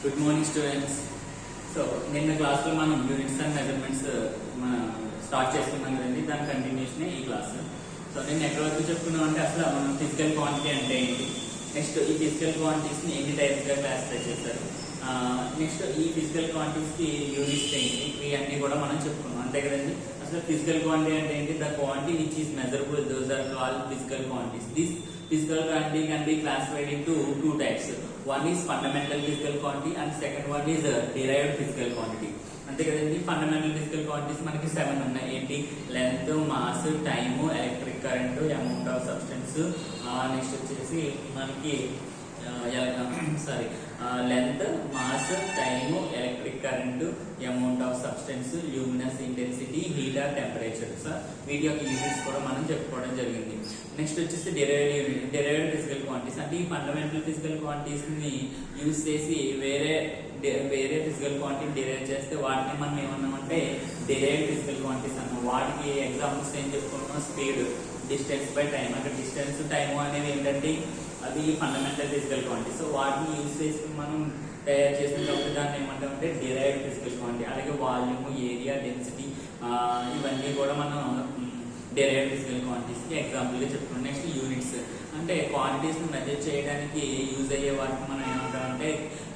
Good morning students. So నిన్న క్లాస్లో మనం యూనిట్స్ అండ్ మెజర్మెంట్స్ మనం స్టార్ట్ చేసుకున్నాం కదండి, దాని కంటిన్యూషన్ ఈ క్లాస్. సో నేను ఎక్కడి వరకు చెప్పుకున్నాం అంటే అసలు మనం ఫిజికల్ క్వాంటిటీ అంటే ఏంటి, నెక్స్ట్ ఈ ఫిజికల్ క్వాంటిటీస్ని ఎన్ని టైప్స్గా క్లాసిఫై చేస్తారు, నెక్స్ట్ ఈ ఫిజికల్ క్వాంటిటీస్కి యూనిట్స్ ఏంటి, ఇవన్నీ కూడా మనం చెప్పుకున్నాం అంతే కదండి. అసలు ఫిజికల్ క్వాంటిటీ అంటే ఏంటి? The quantity which is measurable, those are called physical quantities. This physical quantity can be classified into two types. One is fundamental physical quantity and second one is derived physical quantity. అంతే కదండి. Fundamental physical quantities మనకి 7 ఉన్నాయి. ఏంటి? Length, mass, time, electric current, amount of substance. Next వచ్చేసి మనకి length, mass, time, electric current, amount of substance, luminous intensity, heat are temperature. వీటి యొక్క units కూడా మనం చెప్పుకోవడం జరిగింది. నెక్స్ట్ వచ్చేసి డెరైవ్డ్ ఫిజికల్ క్వాంటిటీస్. అంటే ఈ ఫండమెంటల్ ఫిజికల్ క్వాంటిటీస్ ని యూజ్ చేసి వేరే ఫిజికల్ క్వాంటిటీ డిరైవ్ చేస్తే వాటిని మనం ఏమన్నామంటే డెరైవ్డ్ ఫిజికల్ క్వాంటిటీస్ అన్నాం. వాటికి ఎగ్జాంపుల్స్ ఏం చెప్పుకున్నాం? Speed, distance by time. అక్కడ డిస్టెన్స్, టైం అనేవి ఏంటంటే అది ఫండమెంటల్ ఫిజికల్ క్వాంటిటీ. సో వాటిని యూజ్ చేసుకుని మనం తయారు చేసినప్పుడు దాన్ని ఏమంటామంటే డిరైవ్డ్ ఫిజికల్ క్వాంటిటీ. అలాగే వాల్యూమ్, ఏరియా, డెన్సిటీ ఇవన్నీ కూడా మనం డెరైవ్డ్ ఫిజికల్ క్వాంటిటీస్ కి ఎగ్జాంపుల్ గా చెప్పుకున్నాం. Next units. అంటే క్వాంటిటీస్ ని మెజర్ చేయడానికి యూజ్ అయ్యే వాటిని మనం ఏమంటామంటే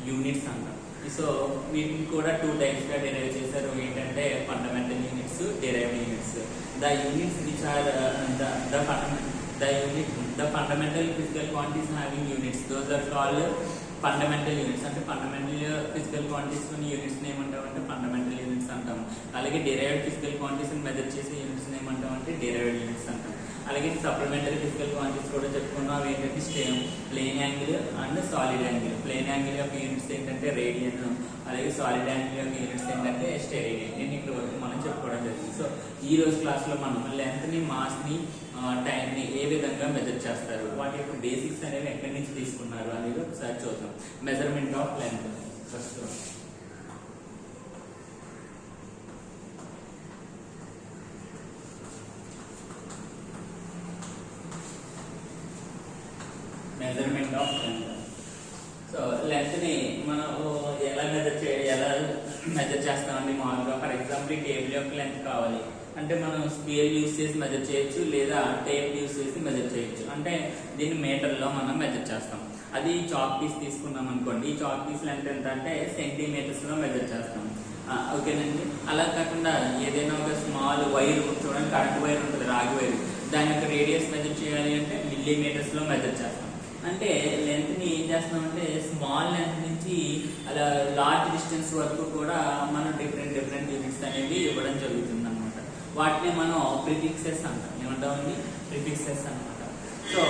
యూనిట్స్ అంటాం. సో వీటిని కూడా 2 టైప్స్ గా డిరైవ్ చేశారు. ఏంటంటే fundamental units, derived units. The units which are the fundamental physical quantities having units, those are called fundamental units. అంటే ఫండమెంటల్ ఫిజికల్ క్వాంటిటీస్ కొన్ని యూనిట్స్ ఏమంటామంటే ఫండమెంటల్ యూనిట్స్ అంటాం. అలాగే డిరైవ్డ్ ఫిజికల్ క్వాంటిటీస్ మెజర్ చేసే units ఏమంటామంటే derived units అంటాం. అలాగే supplementary physical quantities కూడా చెప్పుకున్నాం. అవి ఏంటంటే plane angle and solid angle. Plane angle యొక్క యూనిట్స్ ఏంటంటే రేడియన్, అలాగే సాలిడ్ యాంగిల్ యొక్క యూనిట్స్ ఏంటంటే స్టెరేడియన్. నేను ఇక్కడ వరకు మనం చెప్పుకోవడం జరిగింది. సో ఈ రోజు క్లాస్లో మనం లెంత్ ని, మాస్ ని, టైం ని ఏ విధంగా మెజర్ చేస్తారు, వాటి యొక్క బేసిక్స్ అనేవి ఎక్కడి నుంచి తీసుకున్నారు అనేది ఒకసారి చూద్దాం. Measurement of length first. Measurement of length. So length ని మనం ఎలా మెజర్ చేస్తామండి? మామూలుగా ఫర్ ఎగ్జాంపుల్ ఈ టేబుల్ యొక్క లెంత్ కావాలి అంటే మనం స్కేల్ యూజ్ చేసి మెజర్ చేయొచ్చు, లేదా టేప్ యూజ్ చేసి మెజర్ చేయొచ్చు. అంటే దీన్ని మీటర్లో మనం మెజర్ చేస్తాం. అది చాక్ పీస్ తీసుకున్నాం అనుకోండి, ఈ చాక్ పీస్ లెంత్ ఎంత అంటే సెంటీమీటర్స్ లో మెజర్ చేస్తాం. ఓకేనండి. అలా కాకుండా ఏదైనా ఒక స్మాల్ వైర్ చూడండి, కరెంట్ వైర్ ఉంటుంది, రాగి వైర్, దాని యొక్క రేడియస్ మెజర్ చేయాలి అంటే మిల్లీమీటర్స్ లో మెజర్ చేస్తాం. అంటే లెంత్ ని ఏం చేస్తామంటే స్మాల్ లెంత్ నుంచి అలా లార్జ్ డిస్టెన్స్ వరకు కూడా మనం డిఫరెంట్ యూనిట్స్ అనేవి ఇవ్వడం జరుగుతుంది అనమాట. వాటిని మనం ప్రిఫిక్సెస్ అంటాం. ఏమంటామండి? ప్రిఫిక్సెస్ అనమాట. సో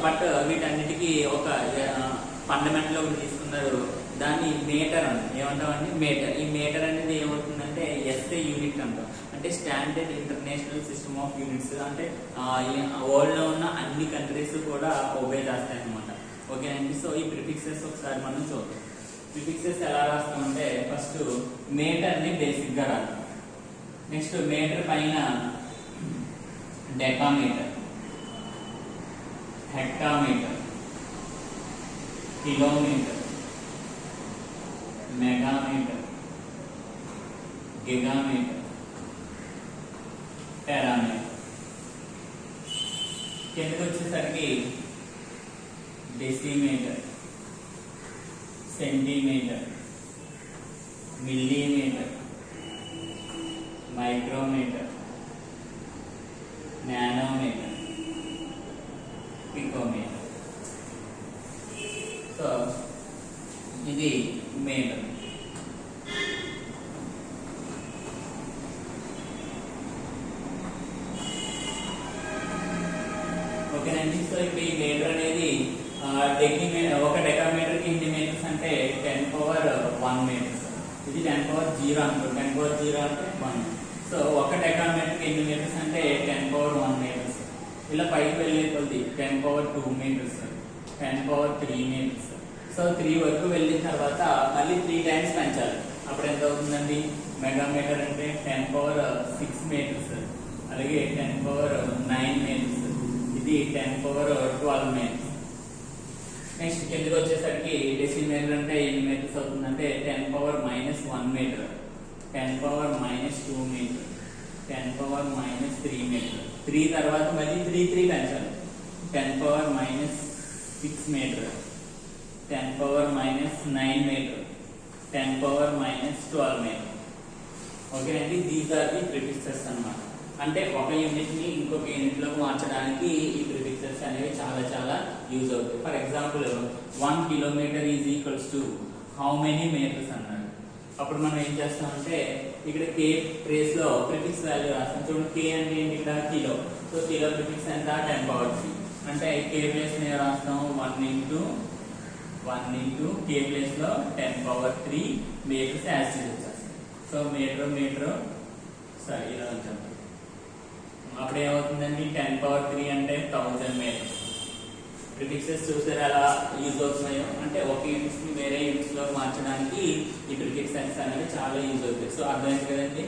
బట్ వీటన్నిటికీ ఒక ఫండమెంటల్ ఒకటి తీసుకున్నారు, దాన్ని మీటర్ అంటాం. ఏమంటామండి? మీటర్. ఈ మీటర్ అనేది ఏమవుతుందంటే ఎస్ఐ యూనిట్ అంటాం. అంటే standard international system of units. అంటే వరల్డ్ లో ఉన్న అన్ని కంట్రీస్ కూడా ఒబే చేస్తాయి అనమాట. ఓకేనండి. సో ఈ ప్రిఫిక్సెస్ ఒకసారి మనం చూద్దాం. ప్రిఫిక్సెస్ ఎలా రాస్తామంటే ఫస్ట్ మీటర్ ని బేసిక్ గా రాస్తాం. నెక్స్ట్ మీటర్ పైన decametre, hectometre, kilometre, megametre, gigametre, terametre. కిందకి వచ్చేసరికి decimetre, centimetre, millimetre, micrometre, nanometre, picometre. So ఇది మీటర్. ఓకేనండి. సో ఇప్పుడు ఈ మీటర్ అనేది ఒక డెకామీటర్ కి ఎన్ని మీటర్స్ అంటే 10⁻1 మీటర్స్. ఇది 10⁻0 అనుకో. 10⁻0 అంటే 1. సో ఒక డెకామీటర్ కి ఎన్ని మీటర్స్ అంటే 10⁻1 మీటర్స్. ఇలా పైకి వెళ్ళే కొద్ది 10⁻2 మీటర్స్, 10⁻3 మీటర్స్. సో 3 వరకు వెళ్ళిన తర్వాత మళ్ళీ 3 టైమ్స్ పెంచాలి. అప్పుడు ఎంత అవుతుందండి? మెగామీటర్ అంటే 10⁻6 మీటర్స్, అలాగే 10⁻9 మీటర్స్, ఇది 10⁻12 మీటర్స్. నెక్స్ట్ కిందకి వచ్చేసరికి డెసిమీటర్ అంటే ఎన్ని మీటర్స్ అవుతుందంటే 10⁻⁻1 మీటర్, 10⁻⁻2 మీటర్, 10⁻⁻3 మీటర్. 3 తర్వాత మళ్ళీ 3 పెంచాలి. 10⁻⁻6 మీటర్, 10⁻⁻9 మీటర్, 10⁻⁻12 మీటర్. ఓకేనండి, దీస్ ఆర్ ది ప్రిఫిక్సెస్ అన్నమాట. అంటే ఒక యూనిట్ ని ఇంకొక యూనిట్ లోకి మార్చడానికి ఈ ప్రిఫిక్సెస్ అనేవి చాలా చాలా యూజ్ అవుతాయి. For example 1 kilometre is equals to how many metres అన్నాడు. అప్పుడు మనం ఏం చేస్తామంటే ఇక్కడ కే ప్లేస్ లో ప్రిఫిక్స్ వాల్యూ రాస్తాం. చూడండి, కే అంటే ఏంటి ఇక్కడ కిలో. సో కిలో ప్రిఫిక్స్ ఎంత 10⁻3. అంటే కే ప్లేస్ ని రాస్తాం 1 ఇంటూ కే ప్లేస్ లో 10⁻3 మీటర్స్ యాడ్ చేస్తాం. సో మీటర్ సారీ ఇలా ఉంచాం. అప్పుడు ఏమవుతుందండి 10⁻3 అంటే 1000 మీటర్స్. ప్రిఫిక్సెస్ చూసారు ఎలా యూజ్ అవుతున్నాయో. అంటే ఒక యూనిట్స్ ని వేరే యూనిట్స్ లో మార్చడానికి ఈ ప్రిఫిక్సెస్ అనేవి చాలా యూజ్ అవుతాయి. సో అర్థమైంది కదండి.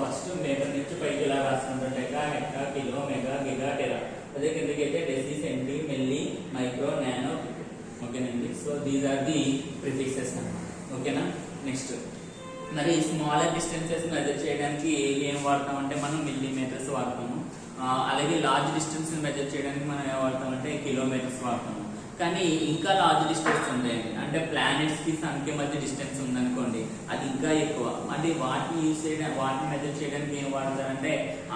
ఫస్ట్ మీటర్ నుంచి పైకి ఇలా రాసుకుంటాం, deca, hecto, kilo, mega, giga, tera. అదే కిందకి అయితే deci, centi, milli, micro, nano. ఓకేనండి. So these are the prefixes అన్నమాట. ఓకేనా. నెక్స్ట్ మరి స్మాలర్ డిస్టెన్సెస్ మెజర్ చేయడానికి ఏం వాడతాం అంటే మనం మిల్లీమీటర్స్ వాడతాము. అలాగే లార్జ్ డిస్టెన్స్ మెజర్ చేయడానికి మనం ఏం వాడతాం అంటే కిలోమీటర్స్ వాడతాము. కానీ ఇంకా లార్జ్ డిస్టెన్స్ ఉంటాయండి. అంటే ప్లానెట్స్ కి సన్ కి మధ్య డిస్టెన్స్ ఉందనుకోండి, అది ఇంకా ఎక్కువ. అంటే వాటిని యూజ్ చేయడానికి, వాటిని మెజర్ చేయడానికి ఏం వాడతారంటే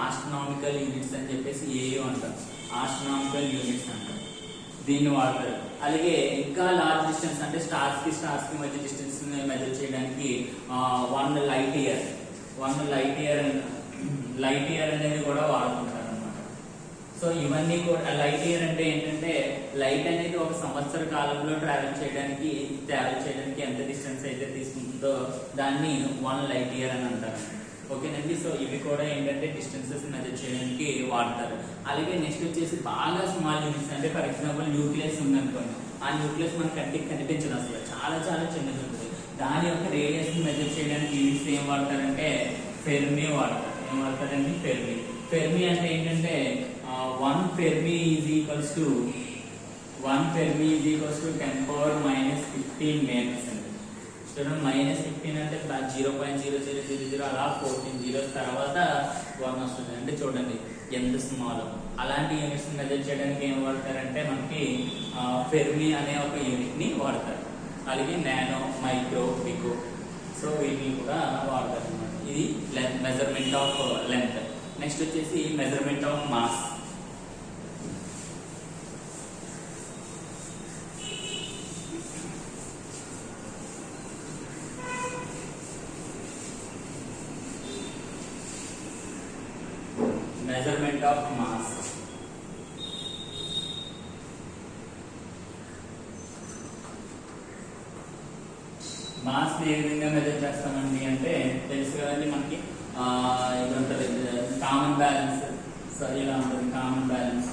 ఆస్ట్రోనామికల్ యూనిట్స్ అని చెప్పేసి ఏయో అంటారు. ఆస్ట్రోనామికల్ యూనిట్స్ అంటారు, దీన్ని వాడతారు. అలాగే ఇంకా లార్జ్ డిస్టెన్స్ అంటే స్టార్స్ కి మధ్య డిస్టెన్స్ మెజర్ చేయడానికి 1 లైట్ ఇయర్ అనేది కూడా వాడుతుంటారు అన్నమాట. సో ఇవన్నీ కూడా లైట్ ఇయర్ అంటే ఏంటంటే లైట్ అనేది ఒక సంవత్సర కాలంలో ట్రావెల్ చేయడానికి ఎంత డిస్టెన్స్ అయితే తీసుకుంటుందో దాన్ని 1 లైట్ ఇయర్ అని అంటారు. ఓకేనండి. సో ఇవి కూడా ఏంటంటే డిస్టెన్సెస్ మెజర్ చేయడానికి వాడతారు. అలాగే నెక్స్ట్ వచ్చేసి బాగా స్మాల్ యూనిట్స్ అంటే ఫర్ ఎగ్జాంపుల్ న్యూక్లియస్ ఉందనుకోండి. ఆ న్యూక్లియస్ మన కంటికి కనిపించదు, అసలు చాలా చాలా చిన్నది ఉంటుంది. దాని యొక్క రేడియస్ ని మెజర్ చేయడానికి యూనిట్స్ ఏం వాడతారంటే ఫెర్మి వాడతారు. ఏం వాడతారండి? ఫెర్మి అంటే ఏంటంటే 1 fermi is equals to 10⁻⁻15 metres అండి. చూడండి, -15 అంటే 0.0000 అలా 14 జీరోస్ తర్వాత 1 వస్తుంది. అంటే చూడండి ఎంత స్మాల్. అలాంటి యూనిట్స్ మెజర్ చేయడానికి ఏం వాడతారంటే మనకి ఫెర్మి అనే ఒక యూనిట్ ని వాడతారు. అలాగే నానో, మైక్రో, పికో. సో వీటిని కూడా వాడతారు అన్నమాట. ఇది మెజర్మెంట్ ఆఫ్ లెంత్. నెక్స్ట్ వచ్చేసి measurement of mass. Measurement of mass. Mass ఏ విధంగా మెజర్ చేస్తామండి అంటే తెలుసు కదండి మనకి. ఇది ఉంటుంది కామన్ బ్యాలెన్స్. సో ఇలా ఉంటుంది కామన్ బ్యాలెన్స్.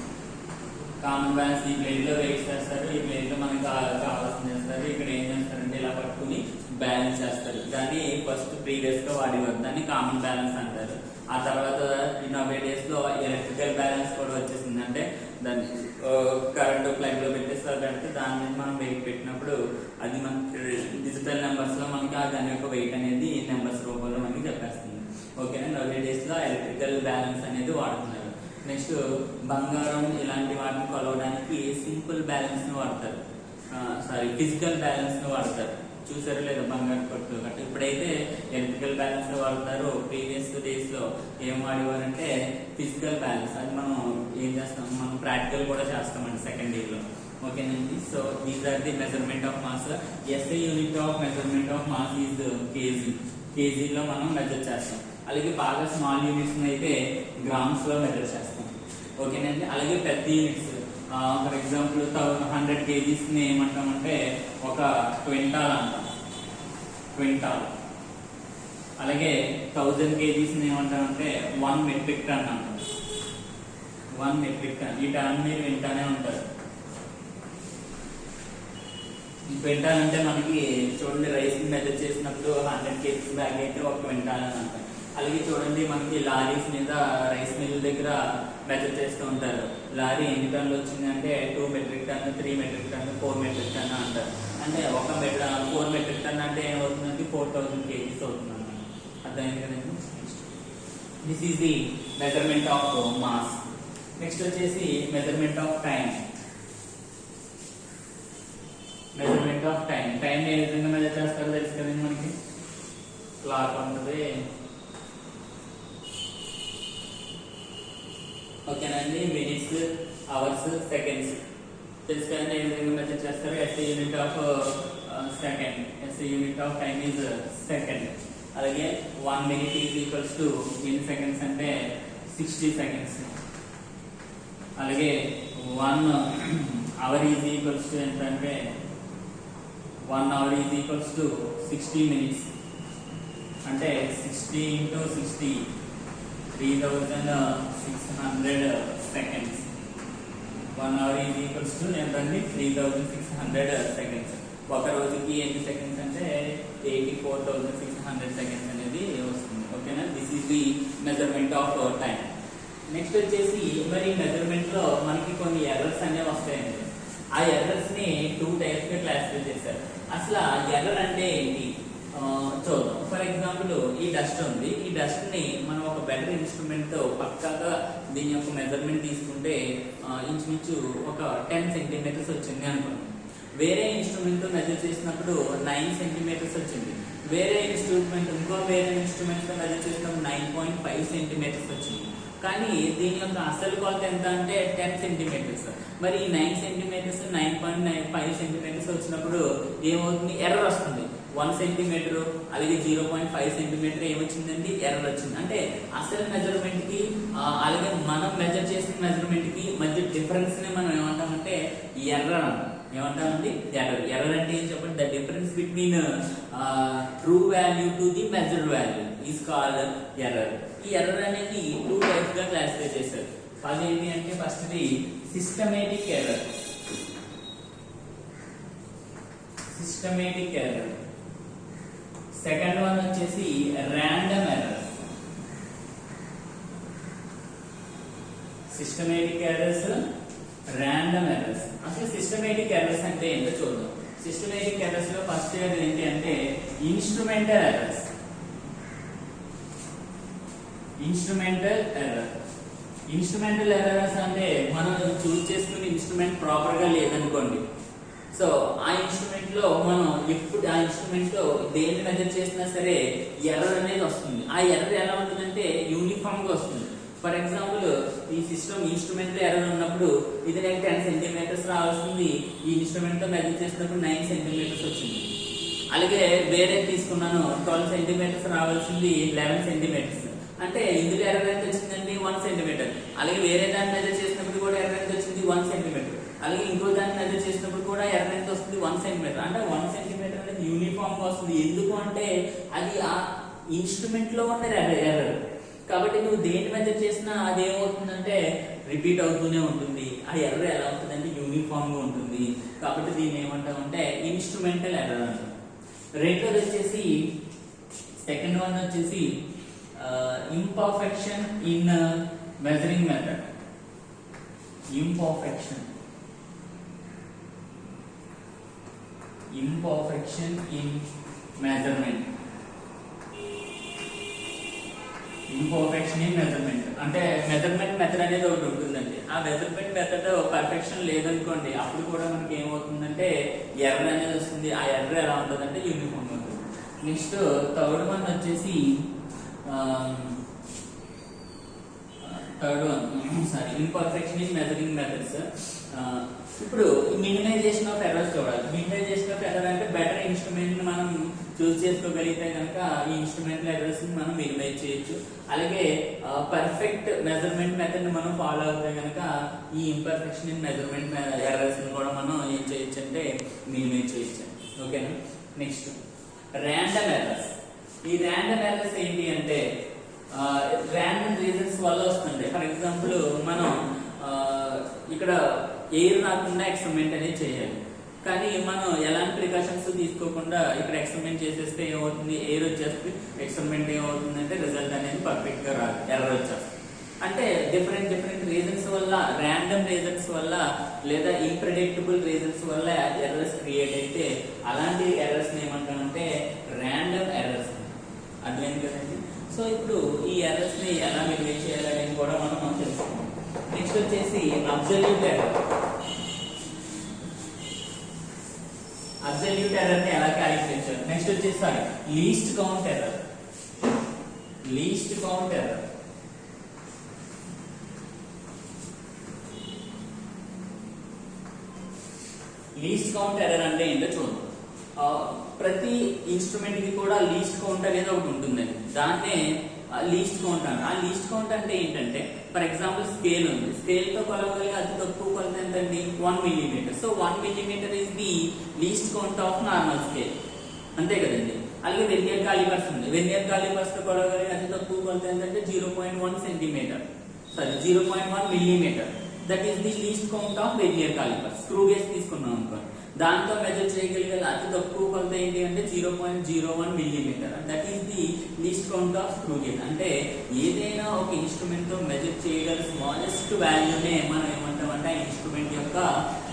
ఈ ప్లేట్ లో వెయిట్ చేస్తారు, ఈ ప్లేట్ లో మనకి కావాల్సింది చేస్తారు. ఇక్కడ ఏం చేస్తారంటే ఇలా పట్టుకుని బ్యాలెన్స్ చేస్తారు. దాన్ని ఫస్ట్ ప్రీవియస్ గా వాడేవారు, దాన్ని కామన్ బ్యాలెన్స్ అంటారు. ఆ తర్వాత నవ్వే డేస్ లో ఎలక్ట్రికల్ బ్యాలెన్స్ కూడా వచ్చేసింది. అంటే దాన్ని కరెంట్ ప్లగ్ లో పెట్టేసి పెడితే దాని మీద మనం వెయిట్ పెట్టినప్పుడు అది మనకి డిజిటల్ నెంబర్స్ లో మనకి దాని యొక్క వెయిట్ అనేది నెంబర్స్ రూపంలో మనకి చెప్పేస్తుంది. ఓకేనా. నవ్వే డేస్ లో ఎలక్ట్రికల్ బ్యాలెన్స్ అనేది వాడుతున్నారు. నెక్స్ట్ బంగారం ఇలాంటి వాటిని కొలవడానికి సింపుల్ బ్యాలెన్స్ ని వాడతారు. ఫిజికల్ బ్యాలెన్స్ ని వాడతారు. చూసారు లేదా బంగారు కొట్టు గట్ట. ఇప్పుడైతే ఎలక్ట్రికల్ బ్యాలెన్స్ వాడతారు. ప్రీవియస్ డేస్ లో ఏం వాడేవారంటే ఫిజికల్ బ్యాలెన్స్. అది మనం ఏం చేస్తాం, మనం ప్రాక్టికల్ కూడా చేస్తామండి సెకండ్ ఇయర్ లో. ఓకేనండి. So these are the measurement of mass. SI unit of measurement of mass is KG. కేజీలో మనం మెజర్ చేస్తాం. అలాగే బాగా స్మాల్ యూనిట్స్ అయితే గ్రామ్స్ లో మెజర్ చేస్తాం. ఓకేనండి. అలాగే పెద్ద యూనిట్స్ ఫర్ ఎగ్జాంపుల్ 100 kgs ని ఏమంటామంటే ఒక క్వింటాల్ అంటాం. అలాగే 1000 kgs ని ఏమంటామంటే 1 మెట్రిక్ టన్ అంటాం. 1 మెట్రిక్ టన్. ఈ టన్ మీరు వింటానే ఉంటారు. క్వింటాల్ అంటే మనకి చూడండి రైస్ ని మెజర్ చేసినప్పుడు 100 kgs బ్యాగ్ అయితే ఒక క్వింటాల్ అని అంటాం. అలాగే చూడండి మనకి లారీస్ మీద రైస్ మిల్ దగ్గర మెజర్ చేస్తూ ఉంటారు. లారీ ఎన్ని టన్నులు వచ్చిందంటే 2 metric ton, 3 metric ton, 4 metric ton అంటారు. అంటే 4 మెట్రిక్ టన్ అంటే ఏమవుతుందంటే 4000 kgs అవుతుంది అన్నమాట. అర్థమైంది కదండి. This is the measurement of mass. Next వచ్చేసి measurement of time. Measurement of time. Time ఏ విధంగా మెజర్ చేస్తారో తెలుసు కదండి మనకి. క్లాక్ ఉంటుంది, ఓకేనండి. మినిట్స్, అవర్స్, సెకండ్స్ తెలుసు కదండి ఏ విధంగా మెజర్ చేస్తారు. SI unit of second, SI unit of time is second. అలాగే 1 minute ఈజ్ ఈక్వల్స్ టు ఎన్ని సెకండ్స్ అంటే 60 seconds. అలాగే 1 hour ఈజ్ ఈక్వల్స్ టు ఎంత అంటే 1 hour is equals to 60 minutes. అంటే 60 into 60 3600 seconds. 1 hour is equals to ఎంతండి 3600 seconds. ఒక రోజుకి ఎన్ని సెకండ్స్ అంటే 84,600 seconds అనేది వస్తుంది. ఓకేనా. This is the measurement of time. Next వచ్చేసి మరి మెజర్మెంట్ లో మనకి కొన్ని ఎర్రర్స్ అనేవి వస్తాయండి. ఆ ఎర్రర్స్ ని 2 types గా క్లాసిఫై చేశారు. అసలు ఎర్రర్ అంటే ఏంటి చూద్దాం. ఫర్ ఎగ్జాంపుల్ ఈ డస్ట్ ఉంది. ఈ డస్ట్ ని మనం ఒక బెటర్ ఇన్స్ట్రుమెంట్ తో పక్కాగా దీని యొక్క మెజర్మెంట్ తీసుకుంటే ఇంచుమించు ఒక 10 centimeters వచ్చింది అనుకోండి. వేరే ఇన్స్ట్రుమెంట్ తో మెజర్ చేసినప్పుడు 9 centimeters వచ్చింది. వేరే ఇన్స్ట్రుమెంట్ తో మెజర్ చేసినప్పుడు 9.5 centimeters వచ్చింది. కానీ దీని యొక్క అసలు కొలత ఎంత అంటే 10 centimeters. మరి 9 centimeters 9.5 centimeters వచ్చినప్పుడు ఏమవుతుంది? ఎర్రర్ వస్తుంది. 1 centimeter అలాగే 0.5 centimeter ఏమొచ్చిందండి? ఎర్రర్ వచ్చింది. అంటే అసలు మెజర్మెంట్ కి అలాగే మనం మెజర్ చేసిన మెజర్మెంట్ కి మధ్య డిఫరెన్స్ ని మనం ఏమంటామంటే ఎర్రర్ అంటాం. ఏమంటామండి? ఎర్రర్. ఎర్రర్ అంటే ఏం చెప్పండి? The difference between true value to the measured value is called error. ఈ ఎర్రర్ అనేది 2 types గా క్లాసిఫై చేశారు. అదేంటి అంటే first the systematic error. Systematic error. Second one వచ్చేసి random error. Systematic errors, random errors. అసలు సిస్టమేటిక్ ఎర్రర్స్ అంటే ఏంటో చూద్దాం. సిస్టమేటిక్ ఎర్రర్స్ లో ఫస్ట్ ఎర్రర్ ఏంటి అంటే instrumental errors. Instrumental error. Instrumental errors అంటే మనం చూస్ చేసుకునే ఇన్స్ట్రుమెంట్ ప్రాపర్ గా లేదనుకోండి. సో ఆ ఇన్స్ట్రుమెంట్ లో మనం ఎప్పుడు ఆ ఇన్స్ట్రుమెంట్ లో దేన్ని మెజర్ చేసినా సరే ఎర్రర్ అనేది వస్తుంది. ఆ ఎర్రర్ ఎలా ఉంటుందంటే యూనిఫామ్ గా వస్తుంది. ఫర్ ఎగ్జాంపుల్ ఈ సిస్టమ్ ఇన్స్ట్రుమెంట్ లో ఎర్రర్ ఉన్నప్పుడు ఇది నాకు 10 centimeters రావాల్సింది. ఈ ఇన్స్ట్రుమెంట్ తో మెజర్ చేసినప్పుడు 9 centimeters వచ్చింది. అలాగే వేరే తీసుకున్నాను 12 centimeters రావాల్సింది 11 centimeters. అంటే ఇందులో ఎర్రర్ ఎంత వచ్చిందండి? 1 centimeter. అలాగే వేరే దాన్ని మెజర్ చేసినప్పుడు కూడా ఎర్రర్ ఎంత వచ్చింది? 1 centimeter. అలాగే ఇంకో దాన్ని మెజర్ చేసినప్పుడు కూడా ఎర్రర్ ఎంత వస్తుంది? 1 centimeter. అంటే 1 centimeter అనేది యూనిఫామ్ గా వస్తుంది. ఎందుకు అంటే అది ఆ ఇన్స్ట్రుమెంట్ లో ఉన్న ఎర్రర్. కాబట్టి నువ్వు దేన్ని మెజర్ చేసినా అది ఏమవుతుందంటే రిపీట్ అవుతూనే ఉంటుంది. ఆ ఎర్రర్ ఎలా ఉంటుందంటే యూనిఫామ్ గా ఉంటుంది. కాబట్టి దీన్ని ఏమంటామంటే ఇన్స్ట్రుమెంటల్ ఎర్రర్ అంటాం. రెండోది వచ్చేసి సెకండ్ వన్ వచ్చేసి imperfection in measuring method. Imperfection in measurement. Imperfection in measurement అంటే మెజర్మెంట్ మెథడ్ అనేది ఒకటి ఉంటుందండి. ఆ మెజర్మెంట్ మెథడ్ పర్ఫెక్షన్ లేదనుకోండి, అప్పుడు కూడా మనకి ఏమవుతుందంటే ఎర్రర్ అనేది వస్తుంది. ఆ ఎర్రర్ ఎలా ఉంటుందంటే యూనిఫామ్ ఉంటుంది. నెక్స్ట్ థర్డ్ వన్ వచ్చేసి ఇంపర్ఫెక్షన్ ఇన్ మెజరింగ్ మెథడ్స్. ఇప్పుడు మినిమైజేషన్ ఆఫ్ ఎర్రర్స్ చూడాలి. మినిమైజేషన్ ఆఫ్ ఎర్రర్ అంటే బెటర్ ఇన్స్ట్రుమెంట్ ని మనం చూస్ చేసుకోగలిగితే కనుక ఈ ఇన్స్ట్రుమెంట్ ఎర్రర్స్ ని మనం మినిమైజ్ చేయొచ్చు. అలాగే పర్ఫెక్ట్ మెజర్మెంట్ మెథడ్ ని మనం ఫాలో అవుతే కనుక ఈ ఇంపర్ఫెక్షన్ ఇన్ మెజర్మెంట్ ఎర్రర్స్ ని కూడా మనం ఏం చేయొచ్చు అంటే మినిమైజ్ చేయొచ్చు. ఓకేనా. Next random errors. ఈ ర్యాండమ్ ఎర్రర్స్ ఏంటి అంటే ర్యాండమ్ రీజన్స్ వల్ల వస్తుంది. ఫర్ ఎగ్జాంపుల్ మనం ఇక్కడ ఎయిర్ రాకుండా ఎక్స్పెరిమెంట్ అనేది చేయాలి. కానీ మనం ఎలాంటి ప్రికాషన్స్ తీసుకోకుండా ఇక్కడ ఎక్స్పెరిమెంట్ చేసేస్తే ఏమవుతుంది? ఎయిర్ వచ్చేస్తుంది. ఎక్స్పెరిమెంట్ ఏమవుతుందంటే రిజల్ట్ అనేది పర్ఫెక్ట్ గా రాదు, ఎర్రర్ వచ్చేస్తుంది. అంటే డిఫరెంట్ రీజన్స్ వల్ల, ర్యాండమ్ రీజన్స్ వల్ల లేదా ఇంప్రెడిక్టబుల్ రీజన్స్ వల్ల ఎర్రర్స్ క్రియేట్ అయితే అలాంటి ఎర్రర్స్ ఏమంటామంటే ర్యాండమ్ ఎర్రర్స్. అర్థమైంది కదండి. సో ఇప్పుడు ఈ ఎర్రర్స్ ని ఎలా మినిమైజ్ చేయాలనేది కూడా మనం తెలుసుకుందాం. నెక్స్ట్ వచ్చేసి అబ్సల్యూట్ ఎర్రర్. అబ్సల్యూట్ ఎర్రర్ ని ఎలా క్యాలిక్యులేట్ చేయాలి. నెక్స్ట్ వచ్చేసి least count error. Least count error. Least count error అంటే ఏంటో చూద్దాం. ప్రతి ఇన్స్ట్రుమెంట్ కి కూడా లీస్ట్ కౌంట్ అనేది ఒకటి ఉంటుందండి. దాన్నే లీస్ట్ కౌంట్ అంట. ఆ లీస్ట్ కౌంట్ అంటే ఏంటంటే ఫర్ ఎగ్జాంపుల్ స్కేల్ ఉంది. స్కేల్ తో కొలవగలిగే అతి తక్కువ కొలత ఎంతండి 1 millimeter. So 1 millimeter is the least count of normal scale. అంతే కదండి. అలాగే వెర్నియర్ కాలిపర్స్ ఉంది. వెర్నియర్ కాలిపర్స్ తో కొలవగలిగే అతి తక్కువ కొలత ఏంటంటే 0.1 centimeter. Sorry 0.1 millimeter. That is the least count of vernier calliper. Screw gauge తీసుకున్నాం అనుకోండి, దాంతో మెజర్ చేయగలిగే అతి తక్కువ కొలత ఏంటి అంటే 0.01 millimeter. That is the least count of screw gauge. అంటే ఏదైనా ఒక ఇన్స్ట్రుమెంట్ తో మెజర్ చేయగల స్మాలెస్ట్ వాల్యూనే మనం ఏమంటామంటే ఆ ఇన్స్ట్రుమెంట్ యొక్క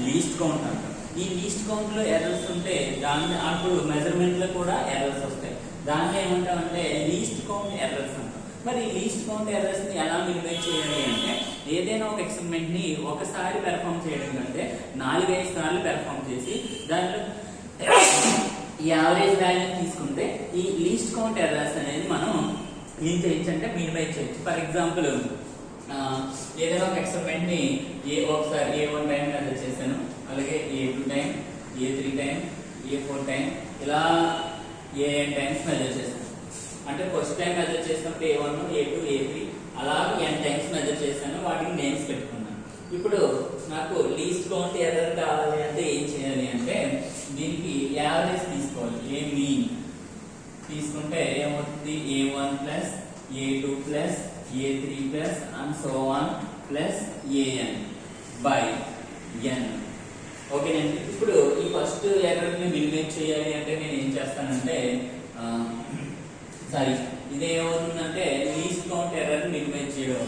లీస్ట్ కౌంట్ అంటాం. ఈ లీస్ట్ కౌంట్ లో ఎర్రర్స్ ఉంటే దాన్ని అప్పుడు మెజర్మెంట్ లో కూడా ఎర్రర్స్ వస్తాయి. దాన్ని ఏమంటామంటే లీస్ట్ కౌంట్ ఎర్రర్స్ అంటాం. మరి లీస్ట్ కౌంట్ ఎర్రర్స్ ని ఎలా మినిమైజ్ చేయాలి అంటే ఏదైనా ఒక ఎక్స్పెరిమెంట్ ని ఒకసారి పెర్ఫామ్ చేయడం కంటే 4-5 సార్లు పెర్ఫామ్ చేసి దానిలో యావరేజ్ వాల్యూ తీసుకుంటే ఈ లీస్ట్ కౌంట్ ఎర్రర్స్ అనేది మనం ఏం చేయొచ్చు అంటే మినిమైజ్ చేయొచ్చు. ఫర్ ఎగ్జాంపుల్ ఏదైనా ఒక ఎక్స్పెరిమెంట్ ని ఒకసారి A1 టైం మెజర్ చేశాను, అలాగే A2 time, A3 time, A4 time, ఇలా AN టైమ్స్ మెజర్ చేశాను. అంటే ఫస్ట్ టైం మెజర్ చేసినప్పుడు A1, A2, A3 అలా n టైమ్స్ మెజర్ చేశాను. వాటికి నేమ్స్ పెట్టుకున్నాను. ఇప్పుడు నాకు లీస్ట్ కౌంట్ ఎర్రర్ కావాలి అంటే ఏం చేయాలి అంటే దీనికి యావరేజ్ తీసుకోవాలి. ఏ మీన్ తీసుకుంటే ఏమవుతుంది A1 plus A2 plus A3 plus and so on plus AN by n. ఓకేనండి. ఇప్పుడు ఈ ఫస్ట్ ఎర్రర్ ని మినిమైజ్ చేయాలి అంటే నేను ఏం చేస్తానంటే ఇది ఏమవుతుందంటే లీస్ట్ కౌంట్ ఎర్రర్ మినిమైజ్ చేయడం.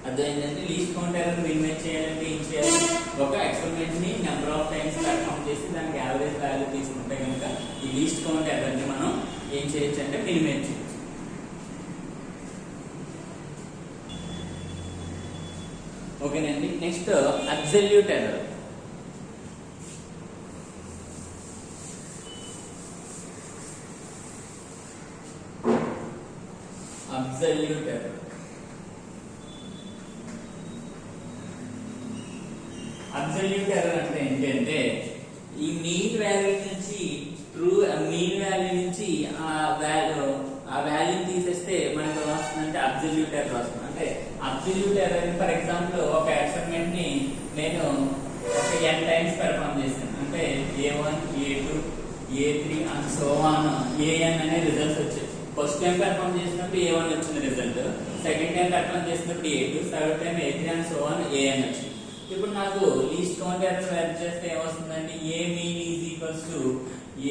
అర్థమైందంటే లీస్ట్ కౌంట్ ఎర్రర్ మినిమైజ్ చేయాలంటే ఏం చేయాలి, ఒక ఎక్స్పెరిమెంట్ ని నెంబర్ ఆఫ్ టైమ్స్ పెర్ఫామ్ చేసి దానికి యావరేజ్ వాల్యూ తీసుకుంటే కనుక ఈ లీస్ట్ కౌంట్ ఎర్రర్ ని మనం ఏం చేయొచ్చు అంటే మినిమైజ్ చేయొచ్చు. ఓకేనండి. Next absolute error. Absolute error. Absolute error అంటే ఏంటంటే ఈ మీన్ వాల్యూ నుంచి మీన్ వాల్యూ నుంచి ఆ వాల్యూ తీసేస్తే మనకు వస్తుందంటే అబ్సల్యూట్ ఎర్రర్ వస్తుంది. అంటే అబ్సల్యూట్ ఎర్రర్ ఫర్ ఎగ్జాంపుల్ ఒక ఎక్స్పెరిమెంట్ ని నేను ఒక n టైమ్స్ పెర్ఫామ్ చేశాను. అంటే A1, A2, A3 and so on AN అనే రిజల్ట్స్ వచ్చాయి. ఫస్ట్ టైం పెర్ఫామ్ చేసినప్పుడు A1 వచ్చిన రిజల్ట్, సెకండ్ టైం పెర్ఫామ్ చేసినప్పుడు A2, third time A3 and so on AN వచ్చింది. ఇప్పుడు నాకు లీస్ట్ కౌంట్ ఎర్రర్ యాడ్ చేస్తే ఏమొస్తుందండి, A mean is equals to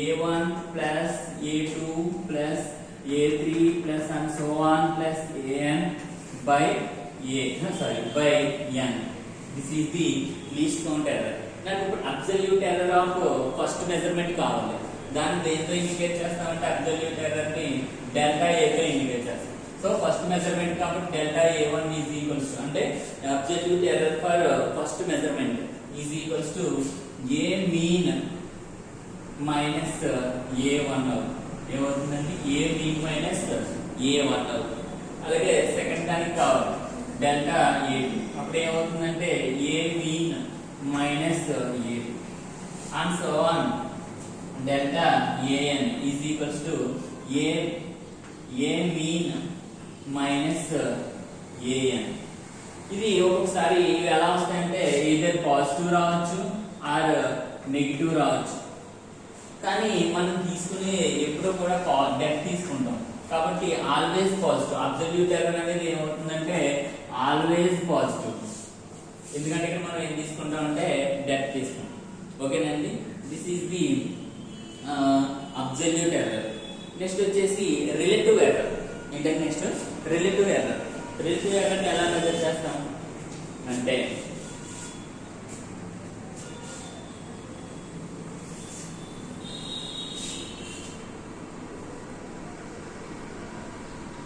A1 plus A2 plus A3 plus and so on plus AN by by n. This is the least count error. నాకు ఇప్పుడు absolute error of first measurement కావాలి. దాన్ని దేంతో indicate చేస్తామంటే absolute error ని delta A తో indicate చేస్తాం. So first measurement కాబట్టి delta A1 is equals to అంటే absolute error for first measurement is equals to A mean minus A1 ఏమవుతుందండి, A మీన్ మైనస్ A1 అలాగే సెకండ్ దానికి కావాలి డెల్టా A2, అప్పుడు ఏమవుతుందంటే A mean minus A2 and so on delta AN is equals to A mean minus AN. ఇది ఒక్కొక్కసారి ఇవి ఎలా వస్తాయంటే either పాజిటివ్ రావచ్చు ఆర్ నెగిటివ్ రావచ్చు. కానీ మనం తీసుకునే ఎప్పుడూ కూడా డెట్ తీసుకుంటాం కాబట్టి ఆల్వేస్ పాజిటివ్. అబ్సల్యూట్ ఎర్రర్ అనేది ఏమవుతుందంటే ఆల్వేస్ పాజిటివ్. ఎందుకంటే ఇక్కడ మనం ఏం తీసుకుంటామంటే డెట్ తీసుకుంటాం. ఓకేనండి. This is the absolute error. Next వచ్చేసి రిలేటివ్ ఎర్రర్. ఏంటంటే next relative error. Relative error ని ఎలా మెజర్ చేస్తాం అంటే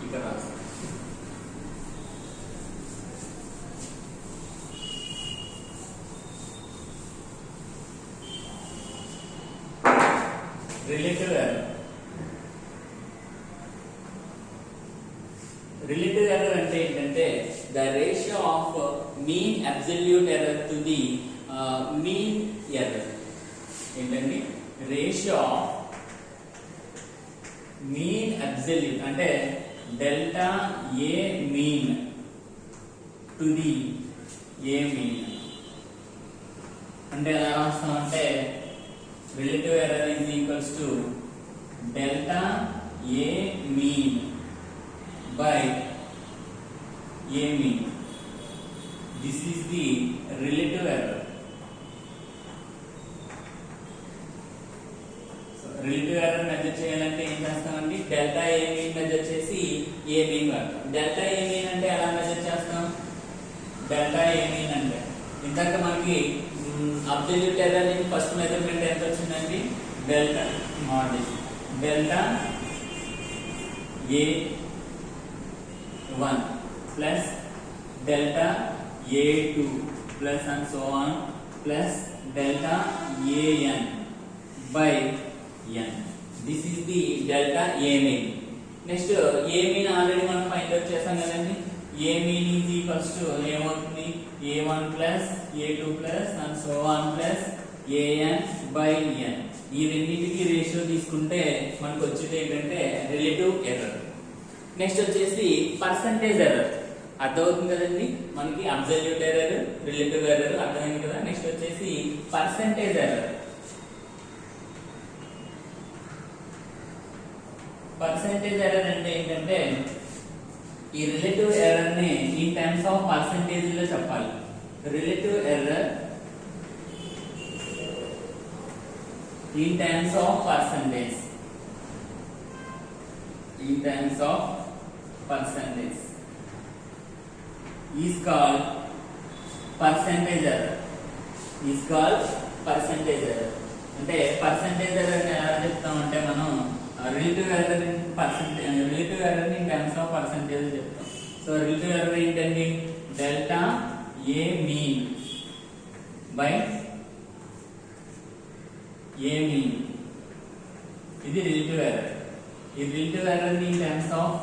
ఇక్కడ రాస్తాం. Relative error. రిలేటివ్ ఎర్రర్ అంటే ఏంటంటే the ratio of mean absolute error to the mean error. ఏంటండి రేషియో ఆఫ్ మీన్ అబ్సల్యూట్ అంటే delta A mean to the A mean. అంటే ఎలా రాస్తామంటే relative error is equals to delta A mean by A mean. This is the relative error. So relative error measure చేయాలంటే ఏం చేస్తామండి delta A mean measure చేసి A mean వాడతాం. delta A mean అంటే ఎలా measure చేస్తాం delta A mean అంటే ఇందాక మనకి అబ్సల్యూట్ ఎర్రర్ ని ఫస్ట్ మెజర్మెంట్ ఎంత వచ్చిందండి డెల్టా మాడిస్ delta A1 plus delta A2 plus and so on plus delta AN by n. This is the delta A mean. Next A mean already మనం find out చేసాం కదండి. A mean is equals to ఏమవుతుంది A1 plus A2 plus and so on plus AN by n. ఈ రెండింటికి ratio తీసుకుంటే మనకు వచ్చేది ఏంటంటే రిలేటివ్ ఎర్రర్. నెక్స్ట్ వచ్చేసి పర్సంటేజ్ ఎర్రర్. అర్థమవుతుంది కదండి మనకి అబ్సల్యూట్ ఎర్రర్ రిలేటివ్ ఎర్రర్ అర్థమైంది కదా. నెక్స్ట్ వచ్చేసి పర్సంటేజ్ ఎర్రర్. పర్సంటేజ్ ఎర్రర్ అంటే ఏంటంటే ఈ రిలేటివ్ ఎర్రర్ ని ఇన్ టర్మ్స్ ఆఫ్ పర్సంటేజ్ లో చెప్పాలి. Relative error in terms of percentage. In terms of percentage is called percentage error. Is called percentage error. అంటే పర్సంటేజ్ ఎర్రర్ ని ఎలా చెప్తామంటే మనం relative error in percentage relative error in terms of percentage చెప్తాం. So relative error ఏంటండి delta A mean by A mean. ఇది relative error. ఈ relative error ని ఇన్ టర్మ్స్ ఆఫ్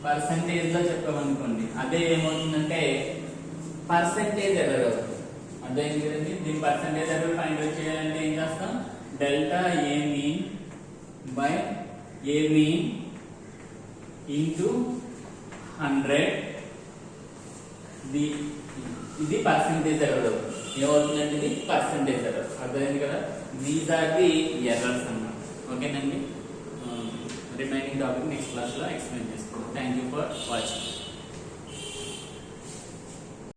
పర్సంటేజ్ లో చెప్పామనుకోండి అదే ఏమవుతుందంటే పర్సంటేజ్ ఎర్రర్ అవుతుంది. అదే కదండి దీని పర్సంటేజ్ ఎర్రర్ ఫైండ్ అవుట్ చేయాలంటే ఏం చేస్తాం delta A mean by A mean into 100. ఇది పర్సంటేజ్ ఎర్రర్. ఏమవుతుందంటే ఇది పర్సంటేజ్ ఎర్రర్. అర్థమైంది కదా. దీస్ ఆర్ ది ఎర్రర్స్ అన్నమాట. ఓకేనండి. రిమైనింగ్ టాపిక్ నెక్స్ట్ క్లాస్ లో ఎక్స్ప్లెయిన్ చేస్తాను. Thank you for watching.